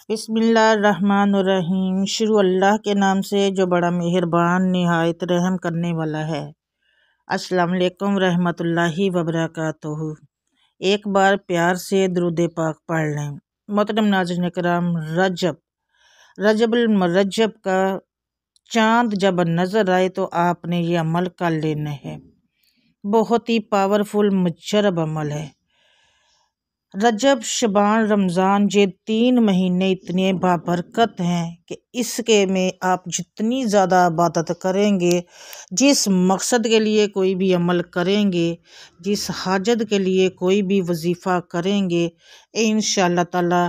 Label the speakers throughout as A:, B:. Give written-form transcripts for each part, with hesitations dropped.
A: بسم اللہ الرحمن الرحیم۔ شروع اللہ کے نام سے جو بڑا مہربان نہایت رحم کرنے والا ہے۔ السلام علیکم رحمۃ اللہ وبرکاتہ۔ ایک بار پیار سے درود پاک پڑھ لیں۔ محترم ناظرین کرام، رجب المرجب کا چاند جب نظر آئے تو آپ نے یہ عمل کر لینا ہے۔ بہت ہی پاورفل مجرب عمل ہے۔ رجب، شعبان، رمضان، یہ 3 مہینے اتنے بابرکت ہیں کہ اس کے میں آپ جتنی زیادہ عبادت کریں گے، جس مقصد کے لیے کوئی بھی عمل کریں گے، جس حاجت کے لیے کوئی بھی وظیفہ کریں گے، انشاءاللہ تعالی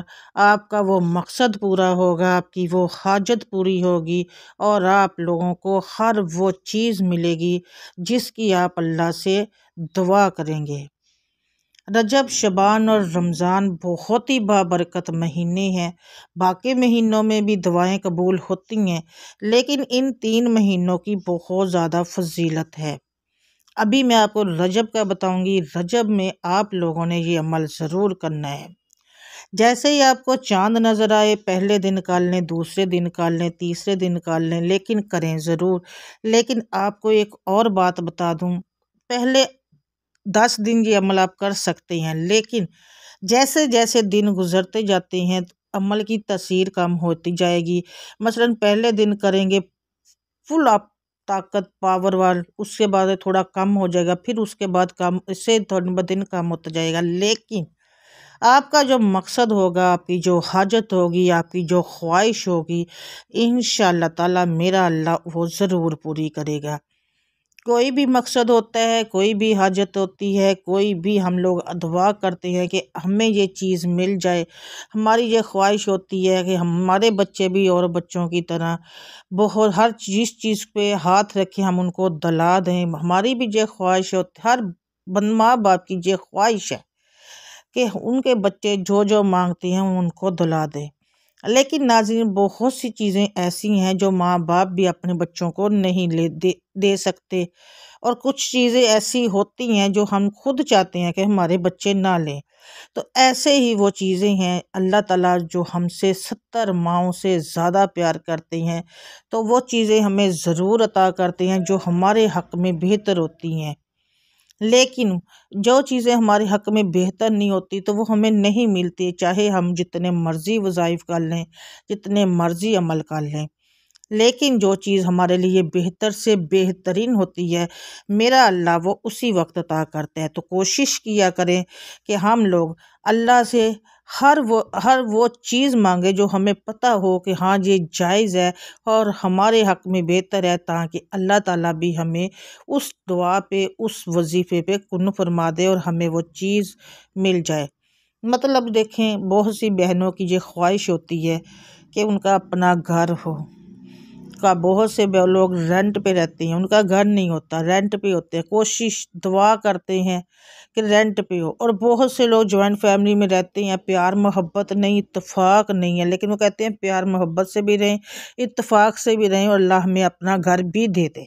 A: آپ کا وہ مقصد پورا ہوگا، آپ کی وہ حاجت پوری ہوگی اور آپ لوگوں کو ہر وہ چیز ملے گی جس کی آپ اللہ سے دعا کریں گے۔ رجب، شعبان اور رمضان بہت ہی بابرکت مہینے ہیں۔ باقی مہینوں میں بھی دعائیں قبول ہوتی ہیں، لیکن ان 3 مہینوں کی بہت زیادہ فضیلت ہے۔ ابھی میں آپ کو رجب کا بتاؤں گی۔ رجب میں آپ لوگوں نے یہ عمل ضرور کرنا ہے۔ جیسے ہی آپ کو چاند نظر آئے، پہلے دن کر لیں، دوسرے دن کر لیں، تیسرے دن کر لیں، لیکن کریں ضرور۔ لیکن آپ کو ایک اور بات بتا دوں، پہلے 10 دن یہ عمل آپ کر سکتے ہیں، لیکن جیسے جیسے دن گزرتے جاتے ہیں عمل کی تاثیر کم ہوتی جائے گی۔ مثلا پہلے دن کریں گے فل آپ طاقت پاور وال، اس کے بعد تھوڑا کم ہو جائے گا، پھر اس کے بعد کم، اس سے دن کم ہوتا جائے گا۔ لیکن آپ کا جو مقصد ہوگا، آپ کی جو حاجت ہوگی، آپ کی جو خواہش ہوگی، انشاءاللہ تعالی میرا اللہ وہ ضرور پوری کرے گا۔ کوئی بھی مقصد ہوتا ہے، کوئی بھی حاجت ہوتی ہے، کوئی بھی ہم لوگ دعا کرتے ہیں کہ ہمیں یہ چیز مل جائے، ہماری یہ خواہش ہوتی ہے کہ ہمارے بچے بھی اور بچوں کی طرح بہت ہر چیز پہ ہاتھ رکھیں، ہم ان کو دلا دیں۔ ہماری بھی یہ خواہش ہوتی، ہر ماں باپ کی یہ خواہش ہے کہ ان کے بچے جو جو مانگتے ہیں ان کو دلا دیں۔ لیکن ناظرین، بہت سی چیزیں ایسی ہیں جو ماں باپ بھی اپنے بچوں کو نہیں دے سکتے، اور کچھ چیزیں ایسی ہوتی ہیں جو ہم خود چاہتے ہیں کہ ہمارے بچے نہ لیں۔ تو ایسے ہی وہ چیزیں ہیں، اللہ تعالیٰ جو ہم سے 70 ماؤں سے زیادہ پیار کرتے ہیں، تو وہ چیزیں ہمیں ضرور عطا کرتے ہیں جو ہمارے حق میں بہتر ہوتی ہیں۔ لیکن جو چیزیں ہمارے حق میں بہتر نہیں ہوتی تو وہ ہمیں نہیں ملتی، چاہے ہم جتنے مرضی وظائف کر لیں، جتنے مرضی عمل کر لیں۔ لیکن جو چیز ہمارے لیے بہتر سے بہترین ہوتی ہے، میرا اللہ وہ اسی وقت عطا کرتا ہے۔ تو کوشش کیا کریں کہ ہم لوگ اللہ سے ہر وہ چیز مانگے جو ہمیں پتہ ہو کہ ہاں یہ جائز ہے اور ہمارے حق میں بہتر ہے، تاکہ اللہ تعالیٰ بھی ہمیں اس دعا پہ، اس وظیفے پہ کن فرما دے اور ہمیں وہ چیز مل جائے۔ مطلب دیکھیں، بہت سی بہنوں کی یہ خواہش ہوتی ہے کہ ان کا اپنا گھر ہو، بہت سے لوگ رینٹ پہ رہتے ہیں، ان کا گھر نہیں ہوتا، رینٹ پہ ہوتے ہیں، کوشش دعا کرتے ہیں کہ رینٹ پہ ہو۔ اور بہت سے لوگ جوائنٹ فیملی میں رہتے ہیں، پیار محبت نہیں، اتفاق نہیں ہے، لیکن وہ کہتے ہیں پیار محبت سے بھی رہیں، اتفاق سے بھی رہیں، اور اللہ ہمیں اپنا گھر بھی دے دے۔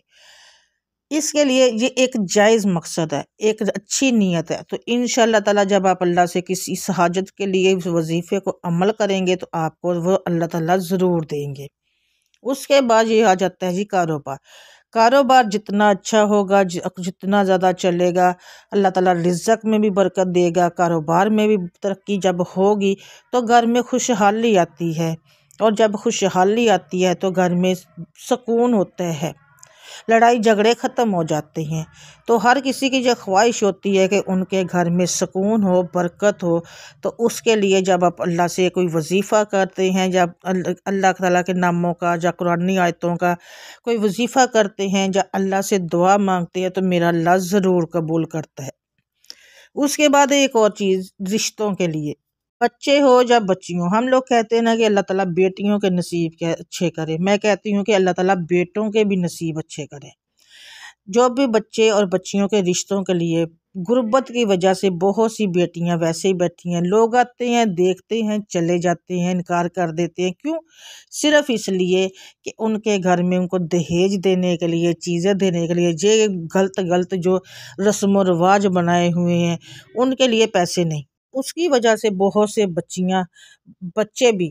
A: اس کے لیے یہ ایک جائز مقصد ہے، ایک اچھی نیت ہے۔ تو انشاءاللہ تعالیٰ جب آپ اللہ سے کسی اس حاجت کے لیے اس وظیفے کو عمل کریں گے تو آپ کو وہ اللہ تعالیٰ ضرور دیں گے۔ اس کے بعد یہ آ جاتا ہے کاروبار جتنا اچھا ہوگا، جتنا زیادہ چلے گا، اللہ تعالیٰ رزق میں بھی برکت دے گا، کاروبار میں بھی ترقی جب ہوگی تو گھر میں خوشحالی آتی ہے، اور جب خوشحالی آتی ہے تو گھر میں سکون ہوتا ہے، لڑائی جھگڑے ختم ہو جاتے ہیں۔ تو ہر کسی کی یہ خواہش ہوتی ہے کہ ان کے گھر میں سکون ہو، برکت ہو۔ تو اس کے لیے جب آپ اللہ سے کوئی وظیفہ کرتے ہیں، جب اللہ تعالیٰ کے ناموں کا یا قرآنی آیتوں کا کوئی وظیفہ کرتے ہیں، یا اللہ سے دعا مانگتے ہیں، تو میرا اللہ ضرور قبول کرتا ہے۔ اس کے بعد ایک اور چیز، رشتوں کے لیے، بچے ہو یا بچیوں، ہم لوگ کہتے ہیں نا کہ اللہ تعالیٰ بیٹیوں کے نصیب کے اچھے کرے، میں کہتی ہوں کہ اللہ تعالیٰ بیٹوں کے بھی نصیب اچھے کرے۔ جو بھی بچے اور بچیوں کے رشتوں کے لیے غربت کی وجہ سے بہت سی بیٹیاں ویسے ہی بیٹھی ہیں، لوگ آتے ہیں، دیکھتے ہیں، چلے جاتے ہیں، انکار کر دیتے ہیں۔ کیوں؟ صرف اس لیے کہ ان کے گھر میں ان کو دہیج دینے کے لیے، چیزیں دینے کے لیے، یہ غلط جو رسم و رواج بنائے ہوئے ہیں ان کے لیے پیسے نہیں۔ اس کی وجہ سے بہت سے بچے بھی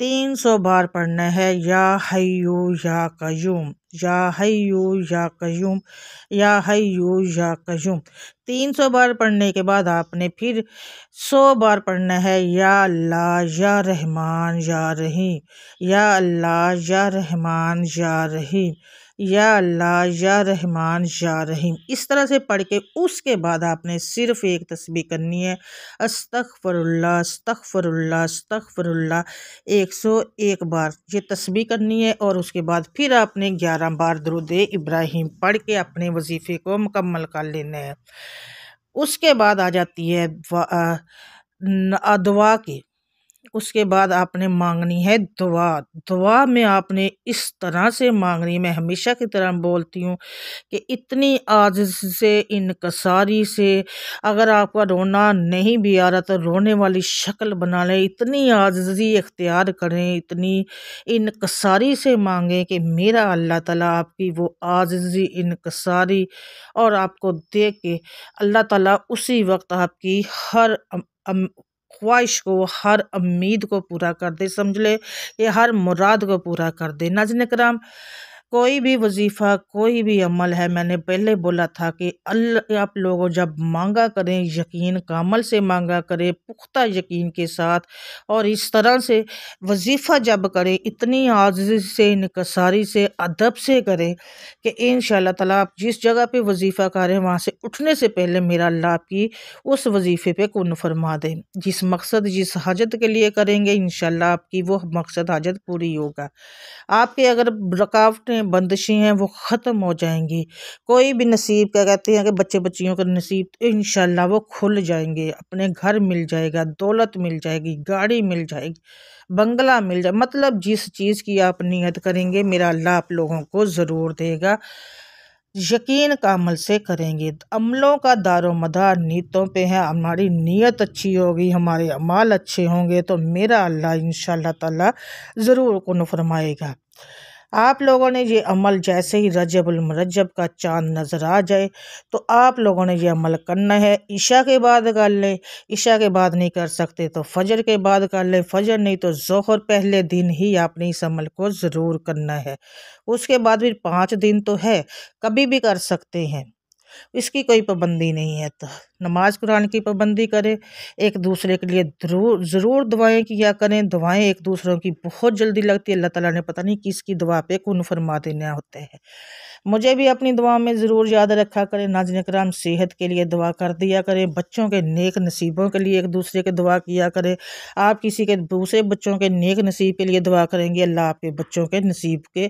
A: 300 بار پڑھنا ہے یا حیو یا قیوم، یا حیو یا قیوم، یا حیو یا قیوم۔ 300 بار پڑھنے کے بعد آپ نے پھر 100 بار پڑھنا ہے یا اللہ یا رحمان یا رحیم، یا اللہ یا رحمان یا رحیم، یا اللہ یا رحمان یا رحیم۔ اس طرح سے پڑھ کے اس کے بعد آپ نے صرف ایک تسبیح کرنی ہے، استغفر اللہ استغفر اللہ استغفر اللہ، 101 بار یہ تسبیح کرنی ہے، اور اس کے بعد پھر آپ نے 11 بار درود ابراہیم پڑھ کے اپنے وظیفے کو مکمل کر لینا ہے۔ اس کے بعد آ جاتی ہے دعا کی۔ اس کے بعد آپ نے مانگنی ہے دعا۔ دعا میں آپ نے اس طرح سے مانگنی، میں ہمیشہ کی طرح بولتی ہوں کہ اتنی عاجز سے، انکساری سے، اگر آپ کا رونا نہیں بھی آ رہا تو رونے والی شکل بنا لیں، اتنی عاجزی اختیار کریں، اتنی انکساری سے مانگیں کہ میرا اللہ تعالیٰ آپ کی وہ عاجزی، انکساری اور آپ کو دیکھ کے اللہ تعالیٰ اسی وقت آپ کی ہر خواہش کو، ہر امید کو پورا کر دے، سمجھ لے کہ ہر مراد کو پورا کر دے۔ ناظرین کرام، کوئی بھی وظیفہ، کوئی بھی عمل ہے، میں نے پہلے بولا تھا کہ آپ لوگوں جب مانگا کریں یقین کامل سے مانگا کریں، پختہ یقین کے ساتھ، اور اس طرح سے وظیفہ جب کریں اتنی عاجزی سے، انکساری سے، ادب سے کریں کہ انشاءاللہ تعالیٰ آپ جس جگہ پہ وظیفہ کریں وہاں سے اٹھنے سے پہلے میرا اللہ آپ کی اس وظیفے پہ کن فرما دے۔ جس مقصد، جس حاجت کے لیے کریں گے انشاءاللہ آپ کی وہ مقصد حاجت پوری ہوگا۔ آپ کے اگر رکاوٹیں، بندشیں ہیں وہ ختم ہو جائیں گی۔ کوئی بھی نصیب کا کہتے ہیں کہ بچے بچیوں کا نصیب انشاءاللہ وہ کھل جائیں گے، اپنے گھر مل جائے گا، دولت مل جائے گی، گاڑی مل جائے گی، بنگلہ مل جائے، مطلب جس چیز کی آپ نیت کریں گے میرا اللہ آپ لوگوں کو ضرور دے گا۔ یقین کامل سے کریں گے۔ عملوں کا دار و مدار نیتوں پہ ہے، ہماری نیت اچھی ہوگی، ہمارے اعمال اچھے ہوں گے تو میرا اللہ انشاءاللہ تعالیٰ ضرور کن فرمائے گا۔ آپ لوگوں نے یہ عمل جیسے ہی رجب المرجب کا چاند نظر آ جائے تو آپ لوگوں نے یہ عمل کرنا ہے۔ عشاء کے بعد کر لیں، عشاء کے بعد نہیں کر سکتے تو فجر کے بعد کر لیں، فجر نہیں تو ظہر پہلے دن ہی آپ نے اس عمل کو ضرور کرنا ہے۔ اس کے بعد پھر 5 دن تو ہے، کبھی بھی کر سکتے ہیں، اس کی کوئی پابندی نہیں ہے۔ تو نماز قرآن کی پابندی کریں، ایک دوسرے کے لیے ضرور دعائیں کیا کریں۔ دعائیں ایک دوسروں کی بہت جلدی لگتی ہے، اللہ تعالیٰ نے پتہ نہیں کس کی دعا پہ کن فرما دینا ہوتے ہیں۔ مجھے بھی اپنی دعا میں ضرور یاد رکھا کریں۔ ناظرین کرام، صحت کے لیے دعا کر دیا کریں، بچوں کے نیک نصیبوں کے لیے ایک دوسرے کے دعا کیا کریں۔ آپ کسی کے دوسرے بچوں کے نیک نصیب کے لیے دعا کریں گے، اللہ آپ کے بچوں کے نصیب کے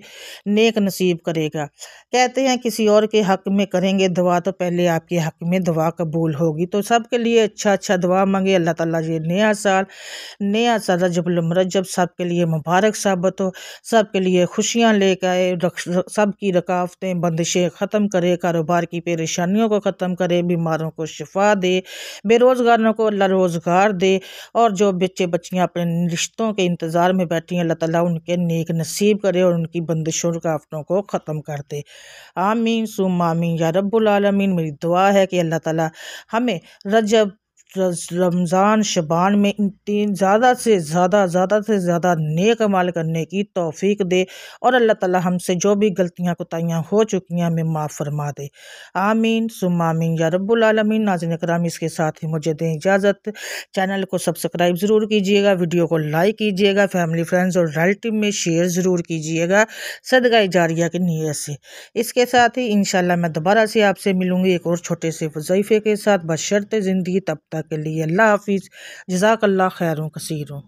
A: نیک نصیب کرے گا۔ کہتے ہیں کسی اور کے حق میں کریں گے دعا تو پہلے آپ کے حق میں دعا قبول ہوگی۔ تو سب کے لیے اچھا دعا مانگے، اللہ تعالیٰ یہ نیا سال رجب المرجب سب کے لیے مبارک ثابت ہو، سب کے لیے خوشیاں لے کے آئے، سب کی رکاوٹیں، بندشیں ختم کرے، کاروبار کی پریشانیوں کو ختم کرے، بیماروں کو شفا دے، بے روزگاروں کو اللہ روزگار دے، اور جو بچے بچیاں اپنے رشتوں کے انتظار میں بیٹھی ہیں اللہ تعالیٰ ان کے نیک نصیب کرے اور ان کی بندشوں رکاوٹوں کو ختم کر دے۔ آمین ثم آمین یا رب العالمین۔ میری دعا ہے کہ اللہ تعالیٰ ہمیں رجب، رمضان، شعبان میں زیادہ سے زیادہ نیک عمل کرنے کی توفیق دے، اور اللہ تعالیٰ ہم سے جو بھی غلطیاں کوتاہیاں ہو چکی ہیں ہمیں معاف فرما دے۔ آمین ثم آمین یا رب العالمین۔ ناظرین کرام، اس کے ساتھ ہی مجھے دیں اجازت۔ چینل کو سبسکرائب ضرور کیجیے گا، ویڈیو کو لائک کیجیے گا، فیملی فرینڈز اور ریلیٹیو میں شیئر ضرور کیجیے گا صدقہ جاریہ کی نیت سے۔ اس کے ساتھ ہی انشاءاللہ میں دوبارہ سے آپ سے ملوں گی ایک اور چھوٹے سے وظیفے کے ساتھ، بشرط زندگی تب تک کے لیے اللہ حافظ، جزاک اللہ خیروں کثیروں۔